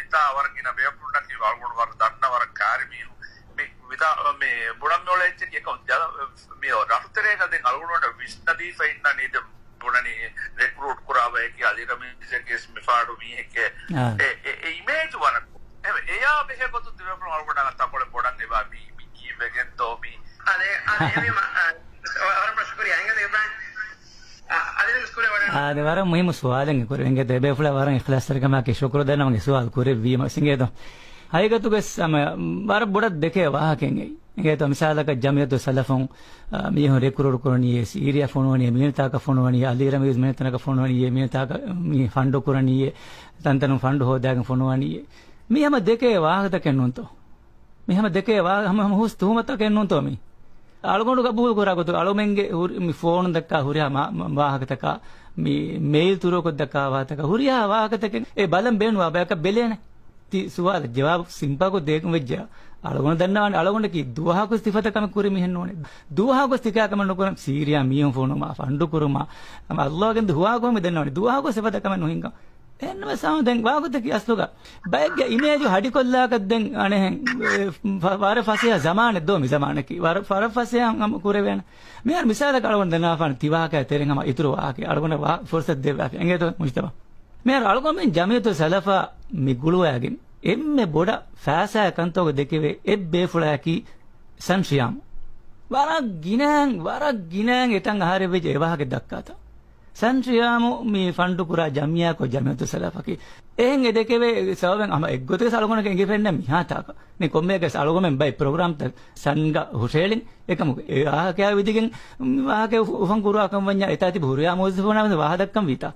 හිතා වරකින බේපුණක් කි වල්ගොඩ වර දන්නවර කාර්මියු මේ විදා මේ බුණම් නොලෙච්ච එක මේ රටතරේ කදින් අල්ගොඩ විශ්නදී ෆයින්න නීද බුණනි රික්‍රූට් කරාවේ කි අලිරමිසකස් මිෆාඩු මීහෙක ඒ ඉමේජ් වරක් එයා බෙහෙපතු දෙවපුණ අල්ගොඩ ගත්තා කොළ පොඩක් නෙවා මී කීවෙගෙන් තෝමි අනේ අවර ප්‍රශ්කරි අංගද ඉබ්‍රාහිම් هذا ورا مهم سؤال إنك كوري إنك تبي فلا ورا إخلاص تركما كشكر ده نمك سؤال كوري فيما سينجيتو هاي كتو كس أما ورا بدأ دكيا واه كينجي إنك تو مثال لك جامعة سلفون ميه ريكرور كورني سيريا فونوني مين تاك فونوني علي رميز مين تناك فونوني مين تاك مي فاندو كورني تانتنو فاندو هو داك فونوني ميه هم دكيا واه تكنونتو ميه هم دكيا واه هم هوس توما تكنونتو مي අලගොඩ කබූල් කරාගොතු අලොමෙන්ගේ මි ෆෝන් දක්කා හුරියා වාහකතක මි මේල් තුරකොත් දක්කා වාතක හුරියා වාහකතක ඒ බලම් බේනුවා බයක බෙලේන ති සුවාද ජවාබ සිම්පාකෝ දෙකම වෙජ්ජා අලගොඩ දන්නවනේ අලගොඩ කි දුවහකො ස්තිෆතකම කුරි මිහෙන්න ඕනේ දුවහකො ස්තිකාකම නොකරම් සීරියා මියම් ෆෝනම ෆන්ඩු කුරුමා අල්ලාහගෙන් දුවහකො මෙ දන්නවනේ දුවහකො ස්තිෆතකම නොහින්ග එන්නම සම දැන් වාගොත කි අස්ලුග බයග්ගේ ඉමේජ් හඩි කොල්ලාකක් දැන් අනේ වර ෆසියා zamaane දෝ මි zamaane කි වර ෆසියා අම කුරේ වෙන මෙයාර මිසාල කලවන දන්නා ෆන් තිවාක තෙරෙන් අම ඉතුරු වාකේ අලගොන ෆොර්සත් දෙවා එංගේතෝ මුස්තබා මෙයාර අලගොන මෙන් ජමියතු සලෆා මි ගුළුවෑගෙන් එම්මෙ බොඩ ෆෑසා කන්තෝග දෙකේ එබ්බේ ෆුලාකි සංශියම් වර ගිනං එතන් ආහාර වෙජ එවාගේ දක්කාතා සංශියාමු මේ ෆන්ඩු කුරා ජමියා කො ජමියතු සලෆකි එහෙන් එදකේ සවවෙන් අම එක්ගොතේ සලගොන කෙන් ගෙෆෙන්න මිහාතාක නේ කොම්මේක සලගොමෙන් බයි ප්‍රෝග්‍රෑම් ත සංග හොෂේලින් එකමු ඒ ආහකයා විදිගෙන් වාහකේ උෆන් කුරා කම් වඤ්ඤා එතාති බුරියා මොස්ෆෝනාම වාහදක්කම් විතා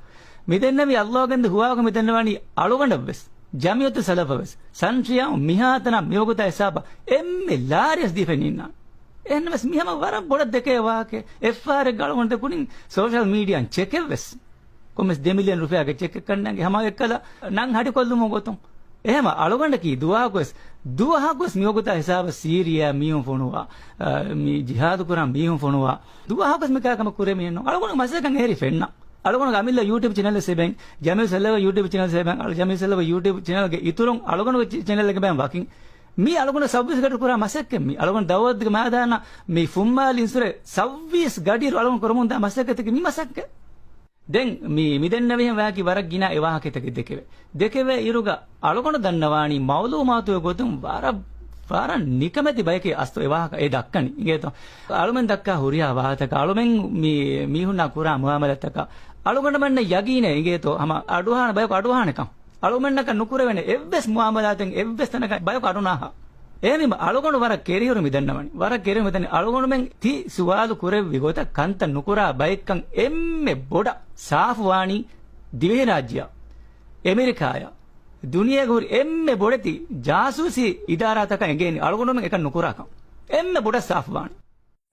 මෙදෙන්න මේ අල්ලාහගෙන්ද හුවාක මෙදෙන්න වණි අලුගඬවස් ජමියතු සලෆවස් සංශියාමු මිහාතන මියෝගත හිසාබ එම්මෙ ලාරියස් දිෆෙනින්නා එන්නමස් මිහම වර බොඩ දෙකේ වාකේ එෆ්ආර් ගලවන්ට කුණින් සෝෂල් මීඩියන් චෙක් එවස් කොමස් 2 මිලියන් රුපියාගේ චෙක් එකන්නගේ හැම එක්කලා නං හඩි කොල්ලුම ගොතොන් එහෙම අලගොණ්ඩ කි දුවහකොස් මියෝගත හිසාබ සීරියා මියුම් ෆොනුවා මි ජිහාද් කුරා මියුම් ෆොනුවා දුවහකොස් මිකාකම කුරේ මියන්න අලගොණ මසකන් හේරි ෆෙන්න අලගොණ ගමිල්ල YouTube channel සෙබෙන් Jameel සල්ලව YouTube channel සෙබෙන් Jameel සල්ලව YouTube channel ගේ ඉතුරුන් අලගොණ channel එක බෑන් වකින් मी अलगुण 26 गट पूरा मसक्के मी अलगुण दावत मादाना मी फुम्माल इंसुरे 26 गडी अलगुण करमुंदा मसक्के तक मी मसक्के देन मी मिदन्नवे वाकी वरक गिना एवाहके तक देकेवे इरुगा अलगुण दन्नवाणी मालूमातु गोतुम वार निकमति बयके अस्तु एवाहक ए दक्कनि इगेतो अलुमेन दक्का हुरिया वाहतक अलुमेन मी हुन्ना कुरा मुआमलतक अलगुण मन्न यगीने इगेतो हम अडुहान बयक अडुहानकम අලුමන්නක නුකුරවෙන එව්වස් මුආමලාතෙන් එව්වස් තනක බයක අරුණාහ එහෙම අලුගොණ වර කෙරියුරු මිදන්නවනි වර කෙරියුරු මිදන්නේ අලුගොණ මෙන් ති සුවාලු කුරෙව්වි ගොත කන්ත නුකුරා බයික්කන් එම්මෙ බොඩ සාෆ්වානි දිවේ රාජ්‍ය ඇමරිකාය දුනියේ ගුර එම්මෙ බොඩති ජාසූසි ඉදාරාතක එගේනි අලුගොණ මෙන් එක නුකුරාකම් එම්මෙ බොඩ සාෆ්වානි